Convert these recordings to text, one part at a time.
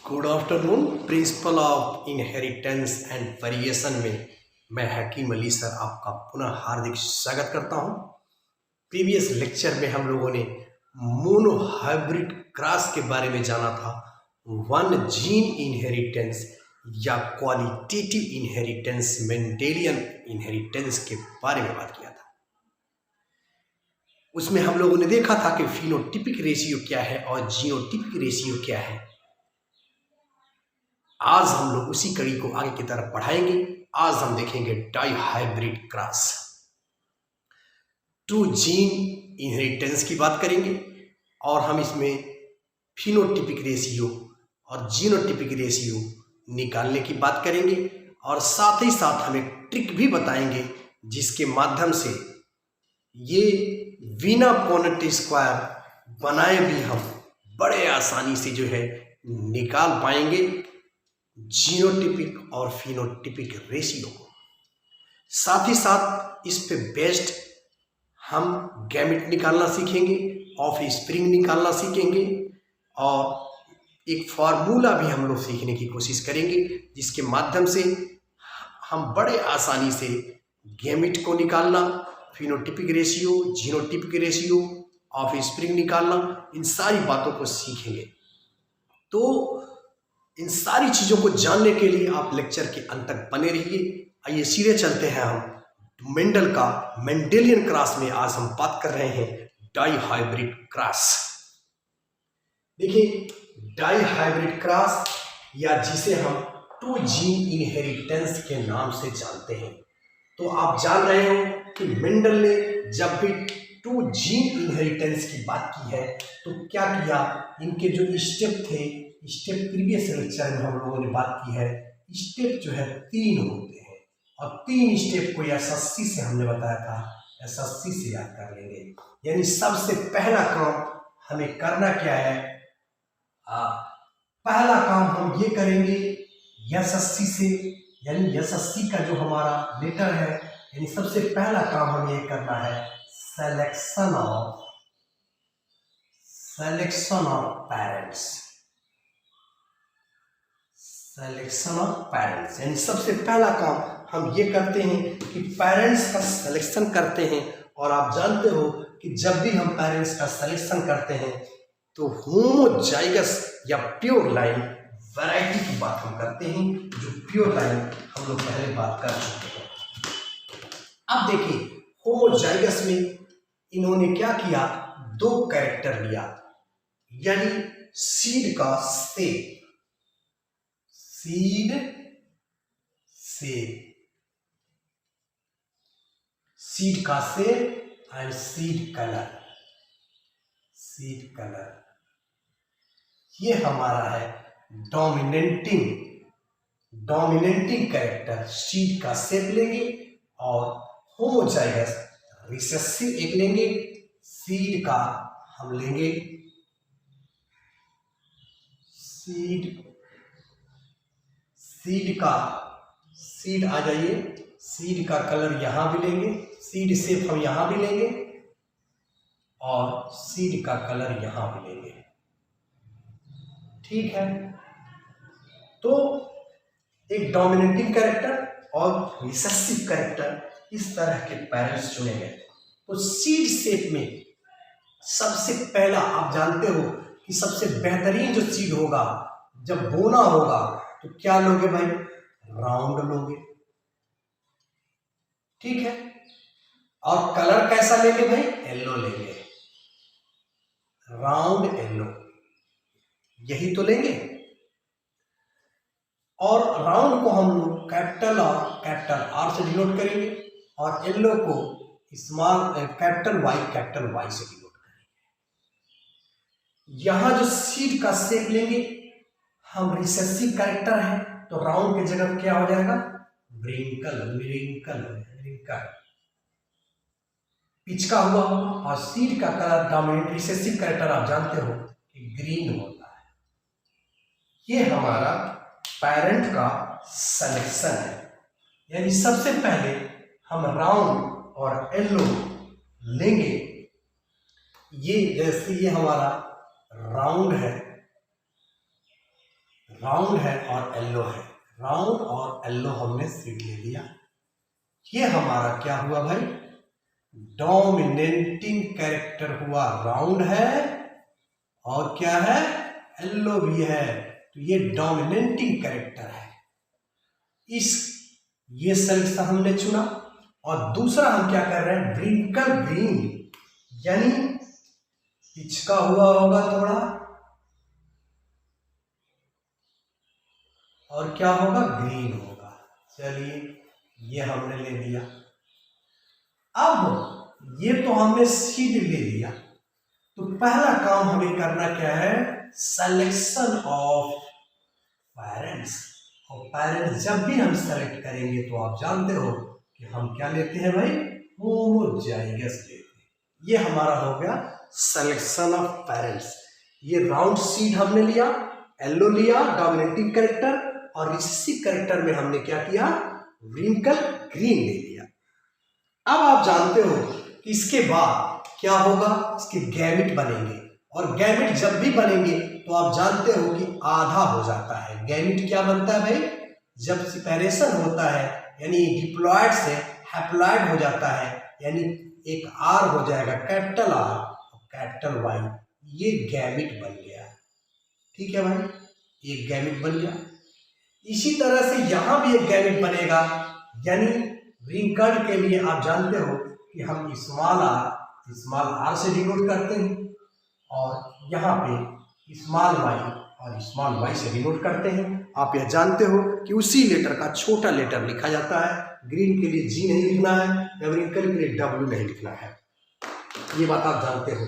Good afternoon. Principle of inheritance and variation में मैं हकीम Ali sir आपका पुनः हार्दिक स्वागत करता हूं। प्रीवियस लेक्चर में हम लोगों ने मोनो हाइब्रिड क्रॉस के बारे में जाना था। वन जीन इनहेरिटेंस या क्वालिटेटिव इनहेरिटेंस, मेंडेलियन इनहेरिटेंस के बारे में बात किया था। उसमें हम लोगों ने देखा था कि फिनोटिपिक रेशियो क्या है और जीनोटिपिक रेशियो क्या है। आज हम लोग उसी कड़ी को आगे की तरफ बढ़ाएंगे। आज हम देखेंगे dihybrid cross. Two gene inheritance की बात करेंगे और हम इसमें फिनोटिपिक रेशियो और जीनोटिपिक रेशियो निकालने की बात करेंगे और साथ ही साथ हम एक ट्रिक भी बताएंगे जिसके माध्यम से ये बिना पॉइंट स्क्वायर बनाए भी हम बड़े आसानी से जो है निकाल पाएंगे जीनोटिपिक और फिनोटिपिक रेशियो को। साथ ही साथ इस पे बेस्ड हम गैमेट निकालना सीखेंगे, ऑफ स्प्रिंग निकालना सीखेंगे और एक फार्मूला भी हम लोग सीखने की कोशिश करेंगे जिसके माध्यम से हम बड़े आसानी से गैमेट को निकालना, phenotypic ratio, genotypic ratio, of spring निकालना, इन सारी बातों को सीखेंगे। तो इन सारी चीज़ों को जानने के लिए आप लेक्चर के अंत तक बने रहिए। आइए सीधे चलते हैं हम मेंडल का मेंडेलियन क्रॉस में। आज हम बात कर रहे हैं डाई हाइब्रिड क्रॉस। देखिए, डाई हाइब्रिड क्रॉस या जिसे हम टू जीन इनहेरिटेंस के नाम से जानते हैं। तो आप जान रहे हो कि मेंडल ने जब भी टू जीन इनहेरिटेंस की बात की है तो क्या किया, इनके जो स्टेप थे, स्टेप प्रीवियस लेक्चर में हम लोगों ने बात की है, स्टेप जो है 3 होते हैं और 3 स्टेप को SSC से हमने बताया था, SSC से याद कर लेंगे। यानी सबसे पहला काम हमें करना क्या है, पहला काम हम ये करेंगे SSC से, यानी SSC का जो हमारा लेटर है, यानी सबसे पहला काम हमें ये करना है selection of parents. Selection of parents यानी सबसे पहला काम हम ये करते हैं कि पेरेंट्स का सिलेक्शन करते हैं। और आप जानते हो कि जब भी हम पेरेंट्स का सिलेक्शन करते हैं तो होमोजाइगस या प्योर लाइन वैरायटी की बात हम करते हैं। जो प्योर लाइन हम लोग पहले बात कर चुके हैं। अब देखिए, होमोजाइगस में इन्होंने क्या किया, 2 कैरेक्टर लिया, यानी सीड का शेप, सीड का शेप एंड सीड कलर, ये हमारा है डोमिनेटिंग कैरेक्टर। सीड का शेप लेंगे और होमोजाइगस रिसेसिव एक लेंगे, सीड का हम लेंगे सीड आ जाइए, सीड का कलर यहां भी लेंगे, सीड शेप हम यहां भी लेंगे और सीड का कलर यहां भी लेंगे। ठीक है, तो एक डोमिनेटिंग कैरेक्टर और रिसेसिव कैरेक्टर, इस तरह के पेरेंट्स चुने गए। तो सीड शेप में सबसे पहला, आप जानते हो कि सबसे बेहतरीन जो सीड होगा, जब बोना होगा तो क्या लोगे भाई, राउंड लोगे। ठीक है, और कलर कैसा लेंगे भाई, येलो लेंगे, राउंड येलो, यही तो लेंगे। और राउंड को हम लोग कैपिटल R से डिनोट करेंगे और येलो को स्मॉल कैपिटल Y से डिनोट करेंगे। यहां जो सीड का शेप लेंगे हम, रिसेसिव कैरेक्टर है तो राउंड की जगह क्या हो जाएगा, रिंकल पिचका हुआ होगा। और सीड का कलर डोमिनेंट रिसेसिव कैरेक्टर आप जानते हो कि ग्रीन होता है। ये हमारा पेरेंट का सिलेक्शन है। यानी सबसे पहले हम राउंड और येलो लेंगे। ये जैसे ये हमारा राउंड है, राउंड है और येलो है, राउंड और येलो हमने सीड ले लिया। ये हमारा क्या हुआ भाई, डोमिनेटिंग कैरेक्टर हुआ, राउंड है और क्या है, येलो भी है, तो ये डोमिनेटिंग कैरेक्टर है। ये सेलेक्शन हमने चुना। और दूसरा हम क्या कर रहे हैं, व्रिंकल ग्रीन, यानी पिचका हुआ होगा थोड़ा, और क्या होगा, ग्रीन होगा। चलिए ये हमने ले लिया। अब ये तो हमने सीड ले लिया, तो पहला काम हमें करना क्या है, सिलेक्शन ऑफ पेरेंट्स। और पेरेंट्स जब भी हम सेलेक्ट करेंगे तो आप जानते हो कि हम क्या लेते हैं भाई, होमोजाइगस लेते हैं। ये हमारा हो गया सिलेक्शन ऑफ पेरेंट्स। ये राउंड सीड हमने लिया, येलो लिया डोमिनेटिंग कैरेक्टर, और इसी कैरेक्टर में हमने क्या किया, व्रिंकल ग्रीन ले लिया। अब आप जानते हो कि इसके बाद क्या होगा, इसके गैमेट बनेंगे, और गैमेट जब भी बनेंगे तो आप जानते हो कि आधा हो जाता है। गैमेट क्या बनता है भाई, जब सेपरेशन होता है यानी डिप्लॉयड से हैप्लॉयड हो जाता है, यानी एक आर हो जाएगा, कैपिटल आर और कैपिटल वाई, ये गैमेट बन गया। ठीक है भाई, एक गैमेट बन गया। इसी तरह से यहां भी एक गैमेट बनेगा, यानी व्रिंकल्ड के लिए आप जानते हो कि हम स्मॉल आर से डिनोट करते हैं, और यहाँ पे स्मॉल वाई और स्मॉल वाई से डिनोट करते हैं। आप यह जानते हो कि उसी लेटर का छोटा लेटर लिखा जाता है। ग्रीन के लिए जी नहीं लिखना है, या व्रिंकल के लिए डब्ल्यू नहीं लिखना है, ये बात आप जानते हो।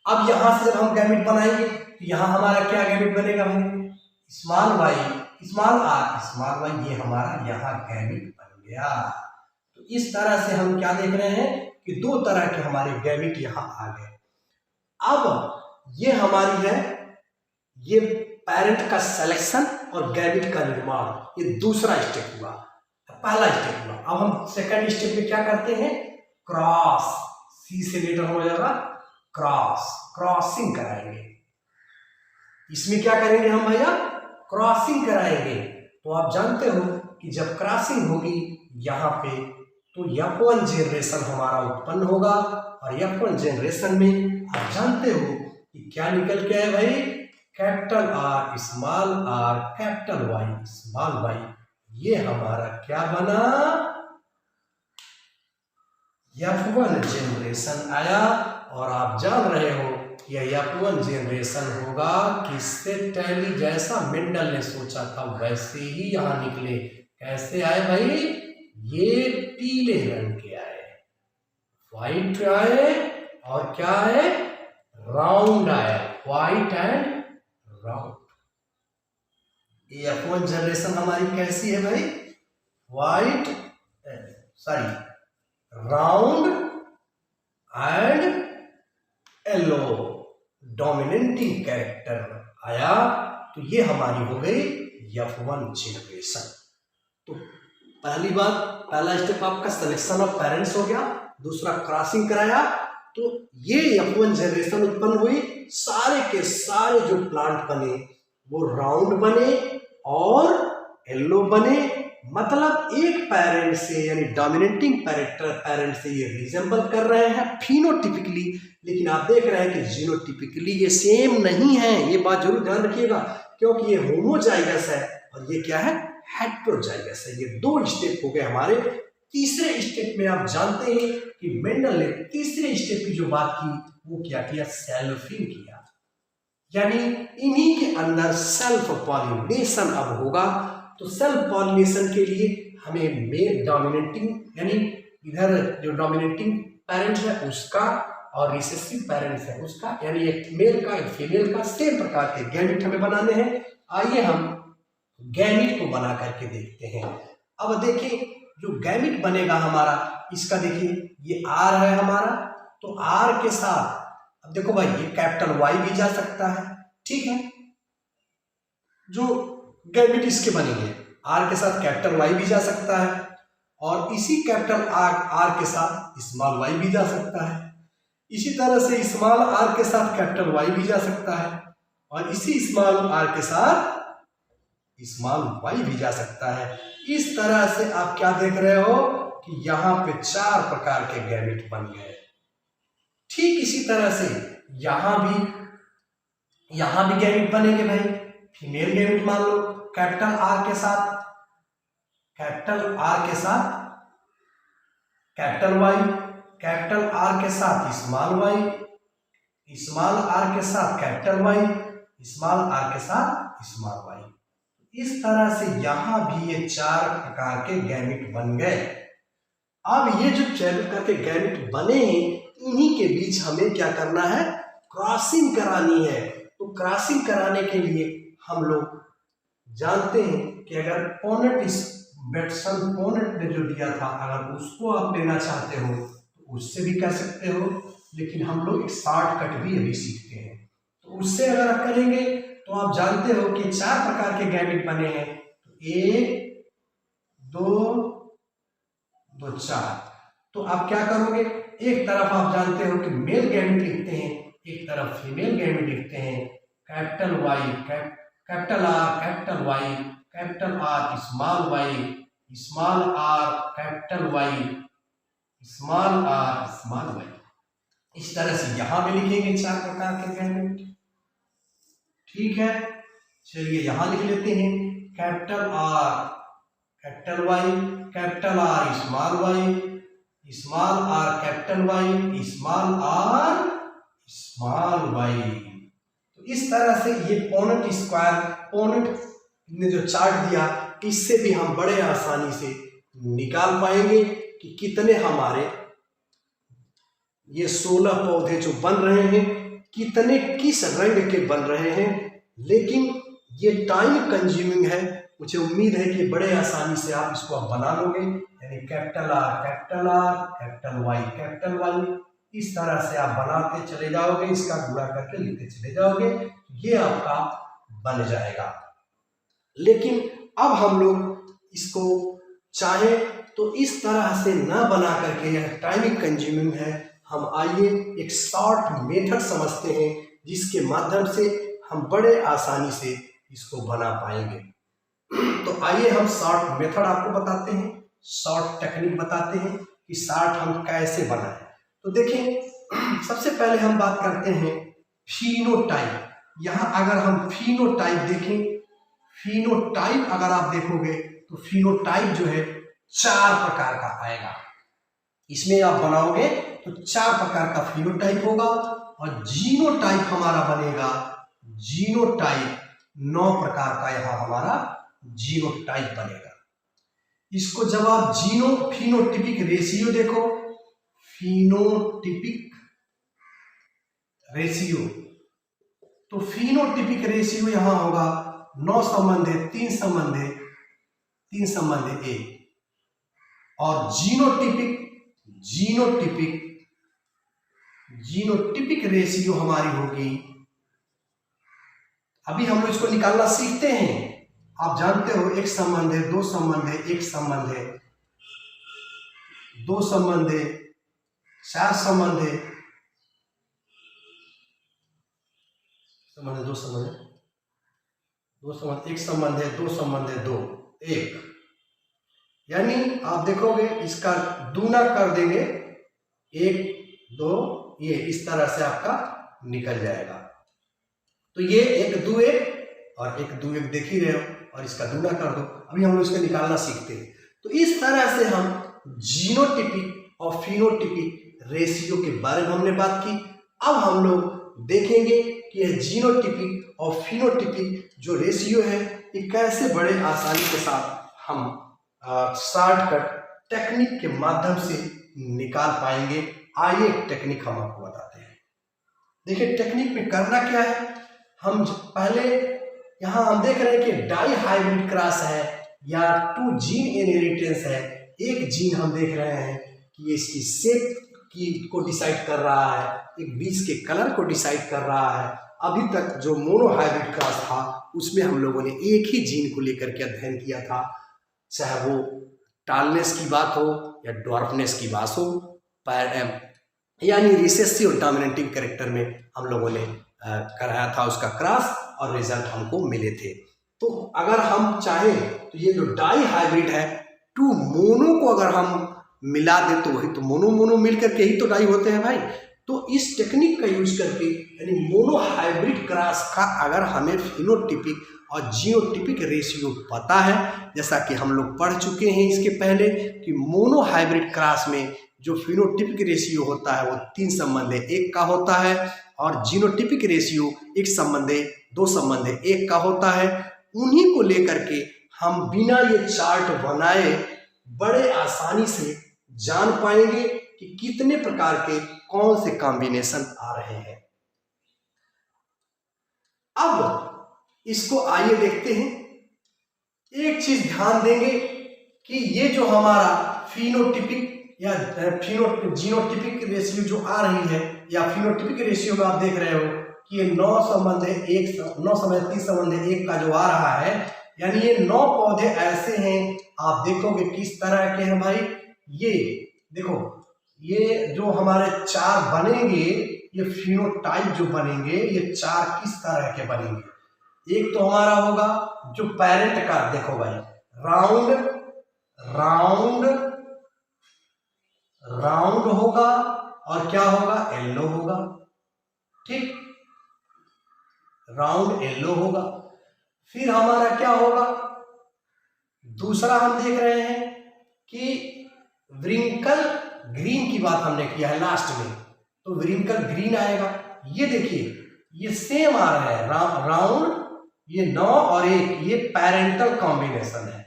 अब यहाँ से जब हम गैमेट बनाएंगे तो यहाँ हमारा क्या गैमेट बनेगा भाई, small Y small R small Y, ये हमारा यहाँ गैमेट बन गया। तो इस तरह से हम क्या देख रहे हैं कि दो तरह के हमारे गैमेट यहाँ आ गए। अब ये हमारी है, ये पेरेंट का सिलेक्शन और गैमेट का निर्माण, ये दूसरा स्टेप हुआ, पहला स्टेप हुआ। अब हम सेकंड स्टेप में क्या करते हैं, क्रॉस, सी से लेटर हो जाएगा क्रॉसिंग कराएंगे। इसमें क्या करेंगे हम भैया, क्रॉसिंग कराएंगे। तो आप जानते हो कि जब क्रॉसिंग होगी यहाँ पे, तो F1 जनरेशन हमारा उत्पन्न होगा, और F1 जनरेशन में आप जानते हो कि क्या निकल के आए भाई, capital R capital Y small Y. ये हमारा क्या बना, F1 जनरेशन आया। और आप जान रहे हो यह F1 जनरेशन होगा किससे, टैली, जैसा मेंडल ने सोचा था वैसे ही यहाँ निकले। कैसे आए भाई, ये पीले रंग के आए, व्हाइट आए, और क्या है, राउंड आए, white and round. F1 generation हमारी कैसी है भाई, round and yellow, dominating character आया। तो ये हमारी हो गई F1 जनरेशन। तो पहली बात, पहला स्टेप आपका सिलेक्शन ऑफ पेरेंट्स हो गया, दूसरा क्रॉसिंग कराया, तो ये F1 जनरेशन उत्पन्न हुई। सारे के सारे जो प्लांट बने वो राउंड बने और येलो बने, मतलब एक पेरेंट से यानी डोमिनेटिंग पेरेंट से ये रिजेंबल कर रहे हैं फिनोटिपिकली, लेकिन आप देख रहे हैं कि जीनोटिपिकली ये सेम नहीं है। ये बात जरूर ध्यान रखिएगा, क्योंकि ये होमोजाइगस है और ये क्या है, हेटेरोजाइगस है। ये दो स्टेप हो गए हमारे। तीसरे स्टेप में आप जानते हैं कि मेंडल ने तीसरे स्टेप की जो बात की वो क्या किया, सेल्फिंग किया, यानी इन्हीं के अंदर सेल्फ पॉलिनेशन अब होगा। तो सेल्फ पॉलिनेशन के लिए हमें मेल डोमिनेटिंग, यानी इधर जो डोमिनेटिंग पेरेंट है उसका और रिसेसिव पेरेंट है उसका, यानी एक मेल का एक फीमेल का, सेम प्रकार के गैमेट हमें बनाने हैं। आइए हम गैमेट को बना करके देखते हैं। अब देखिए जो गैमेट बनेगा हमारा, इसका देखिए ये आर है हमारा, तो आर के साथ अब देखो भाई ये कैपिटल वाई भी जा सकता है, ठीक है। जो गैमेट इसके बनेंगे, आर के साथ कैपिटल वाई भी जा सकता है, और इसी कैपिटल आर के साथ स्मॉल वाई भी जा सकता है। इसी तरह से स्मॉल आर के साथ कैपिटल वाई भी जा सकता है, और इसी स्मॉल आर के साथ स्मॉल वाई भी जा सकता है। इस तरह से आप क्या देख रहे हो कि यहाँ पे 4 प्रकार के गैमेट बन गए। ठीक इसी तरह से यहाँ भी गैमेट बनेंगे भाई। फीमेल गैमेट मान लो कैपिटल आर के साथ कैपिटल वाई, कैपिटल आर के साथ स्मॉल वाई, स्मॉल आर के साथ कैपिटल वाई, स्मॉल आर के साथ स्मॉल वाई। इस तरह से यहां भी ये 4 प्रकार के गैमेट बन गए। अब ये जो 4 प्रकार के गैमेट बने इन्हीं के बीच हमें क्या करना है, क्रॉसिंग करानी है। तो क्रॉसिंग कराने के लिए हम लोग जानते हैं कि अगर पोनेट ने जो दिया था अगर उसको आप लेना चाहते हो तो उससे भी कर सकते हो, लेकिन हम लोग एक शॉर्टकट भी अभी सीखते हैं। तो उससे अगर आप करेंगे तो आप जानते हो कि 4 प्रकार के गैमेट बने हैं। तो 1 2 2 4। तो आप क्या करोगे, एक तरफ आप जानते हो कि मेल गैमेट लिखते हैं, एक तरफ फीमेल गैमेट लिखते हैं। Capital Y capital R capital Y, capital R small Y, small R capital Y, small R small Y. इस तरह से यहां भी लिखेंगे 4 प्रकार के गैमेट। ठीक है, चलिए यहां लिख लेते हैं capital R capital Y, capital R small Y, small R capital Y, small R small Y. तो इस तरह से ये पोनेट ने जो चार्ट दिया इससे भी हम बड़े आसानी से निकाल पाएंगे कि कितने हमारे ये 16 पौधे जो बन रहे हैं कितने किस रंग के बन रहे हैं। लेकिन ये टाइम कंज्यूमिंग है, मुझे उम्मीद है कि बड़े आसानी से आप इसको बना लोगे। यानी कैपिटल आर कैपिटल वाई, इस तरह से आप बनाते चले जाओगे, इसका गुणा करके लिखते चले जाओगे, ये आपका बन जाएगा। लेकिन अब हम लोग इसको चाहे तो इस तरह से न बना करके, यह टाइमिंग कंज्यूमिंग है, हम आइए एक शॉर्ट मेथड समझते हैं जिसके माध्यम से हम बड़े आसानी से इसको बना पाएंगे। तो आइए हम शॉर्ट मेथड आपको बताते हैं, शॉर्ट टेक्निक बताते हैं कि शॉर्ट हम कैसे बनाएं। तो देखें, सबसे पहले हम बात करते हैं फिनोटाइप। यहाँ अगर हम फिनोटाइप देखें, फिनोटाइप अगर आप देखोगे तो फिनोटाइप जो है 4 प्रकार का आएगा। इसमें आप बनाओगे तो 4 प्रकार का फिनोटाइप होगा। और जीनोटाइप हमारा बनेगा, जीनोटाइप 9 प्रकार का यहाँ हमारा जीनोटाइप बनेगा। इसको जब आप फिनोटिपिक रेशियो देखो, फिनोटिपिक रेशियो, तो फिनोटिपिक रेशियो यहां होगा 9 संबंध है, 3 संबंध है 1। और जीनोटिपिक रेशियो हमारी होगी, अभी हम लोग इसको निकालना सीखते हैं। आप जानते हो 1 संबंध है, 2 संबंध है, 1 संबंध है, 2 संबंध है, 4 संबंध है, 2 संबंध है, 1 संबंध है, 2 संबंध है, 2 1। यानी आप देखोगे इसका दूना कर देंगे 1 2, ये इस तरह से आपका निकल जाएगा। तो ये 1 2 1 और 1 2 1 देख ही रहे हो, और इसका दूना कर दो। अभी हम लोग इसको निकालना सीखते हैं। तो इस तरह से हम जीनोटिपिक और फिनोटिपिक रेशियो के बारे में हमने बात की। अब हम लोग देखेंगे कि यह जीनोटिपिक और फिनोटिपिक जो रेशियो है ये कैसे बड़े आसानी के साथ हम शॉर्टकट टेक्निक के माध्यम से निकाल पाएंगे। आइए टेक्निक हम आपको बताते हैं। देखिए टेक्निक में करना क्या है, हम पहले यहाँ हम देख रहे हैं कि डाई हाइब्रिड क्रॉस है या 2 जीन इनहेरिटेंस है। एक जीन हम देख रहे हैं कि इसकी शेप को डिसाइड कर रहा है, एक बीज के कलर को डिसाइड कर रहा है। अभी तक जो मोनो हाइब्रिड क्रॉस था उसमें हम लोगों ने एक ही जीन को लेकर के अध्ययन किया था, चाहे वो टालनेस की बात हो या ड्वार्फनेस की बात हो, यानी रिसेसिव और डोमिनेटिंग कैरेक्टर में हम लोगों ने कराया था उसका क्रॉस और रिजल्ट हमको मिले थे। तो अगर हम चाहें तो ये जो डाई हाइब्रिड है, टू मोनो को अगर हम मिला दे तो वही तो मोनो मोनो मिल करके ही तो डाई होते हैं भाई। तो इस टेक्निक का यूज करके यानी मोनो हाइब्रिड क्रॉस का अगर हमें फिनोटिपिक और जीनोटिपिक रेशियो पता है, जैसा कि हम लोग पढ़ चुके हैं इसके पहले कि मोनो हाइब्रिड क्रॉस में जो फिनोटिपिक रेशियो होता है वो 3:1 का होता है और जीनोटिपिक रेशियो 1:2:1 का होता है। उन्हीं को लेकर के हम बिना ये चार्ट बनाए बड़े आसानी से जान पाएंगे कि कितने प्रकार के कौन से कॉम्बिनेशन आ रहे हैं। अब इसको आइए देखते हैं। एक चीज ध्यान देंगे कि ये जो हमारा फिनोटिपिक या जीनोटिपिक रेशियो जो आ रही है या फिनोटिपिक रेशियो में आप देख रहे हो कि ये 9:3:1 का जो आ रहा है, यानी ये 9 पौधे ऐसे हैं, आप देखोगे किस तरह के हैं भाई। ये देखो, ये जो हमारे 4 बनेंगे, ये फिनोटाइप जो बनेंगे, ये 4 किस तरह के बनेंगे। एक तो हमारा होगा जो पेरेंट का, देखो भाई, राउंड राउंड राउंड होगा और क्या होगा, येलो होगा। ठीक, राउंड येलो होगा। फिर हमारा क्या होगा, दूसरा हम देख रहे हैं कि व्रिंकल ग्रीन की बात हमने किया है लास्ट में, तो व्रिंकल ग्रीन आएगा। ये देखिए, ये सेम आ रहा है, राउंड, ये 9 और 1, ये पेरेंटल कॉम्बिनेशन है।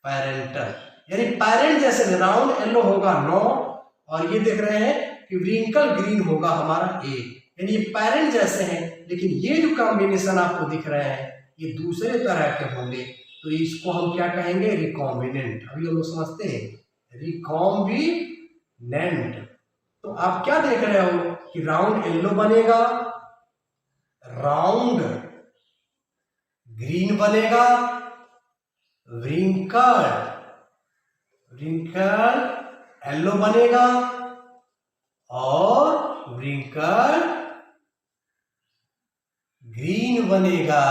पेरेंटल यानी पेरेंट जैसे राउंड येलो होगा 9 और ये देख रहे हैं कि व्रिंकल ग्रीन होगा हमारा 1, यानी ये पेरेंट जैसे हैं। लेकिन ये जो कॉम्बिनेशन आपको दिख रहे हैं ये दूसरे तरह के होंगे, तो इसको हम क्या कहेंगे, रिकॉम्बिनेंट। अभी हम लोग समझते हैं रिकॉम्बिनेंट। तो आप क्या देख रहे हो कि राउंड येलो बनेगा, राउंड ग्रीन बनेगा, व्रिंकल येलो बनेगा और व्रिंकल ग्रीन बनेगा।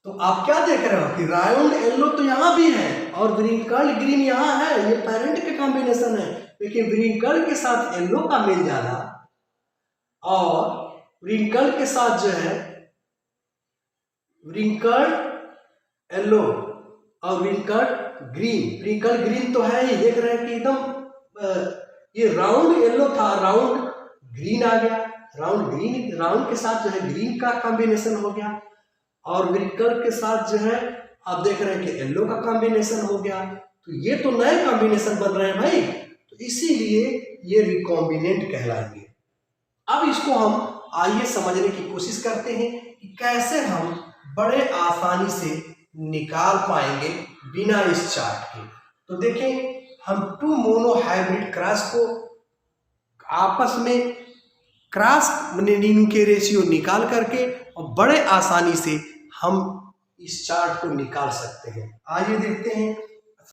तो आप क्या देख रहे हो कि राउंड येलो तो यहां भी है और व्रिंकल ग्रीन यहां है, ये पेरेंट के कॉम्बिनेशन है। लेकिन व्रिंकल के साथ येलो का मिल जाना और व्रिंकल के साथ जो है व्रिंकल येलो और व्रिंकल ग्रीन तो है ही, देख रहे हैं कि एकदम ये राउंड येलो था, राउंड ग्रीन आ गया, राउंड के साथ जो है ग्रीन का कॉम्बिनेशन हो गया और व्रिंकल के साथ जो है आप देख रहे हैं कि येलो का कॉम्बिनेशन हो गया। तो ये तो नए कॉम्बिनेशन बन रहे हैं भाई, तो इसीलिए ये रिकॉम्बिनेंट कहलाएंगे। अब इसको हम आइए समझने की कोशिश करते हैं कि कैसे हम बड़े आसानी से निकाल पाएंगे बिना इस चार्ट के। तो देखें, हम 2 मोनो हाइब्रिड क्रॉस को आपस में क्रॉस के रेशियो निकाल करके और बड़े आसानी से हम इस चार्ट को निकाल सकते हैं। आइए देखते हैं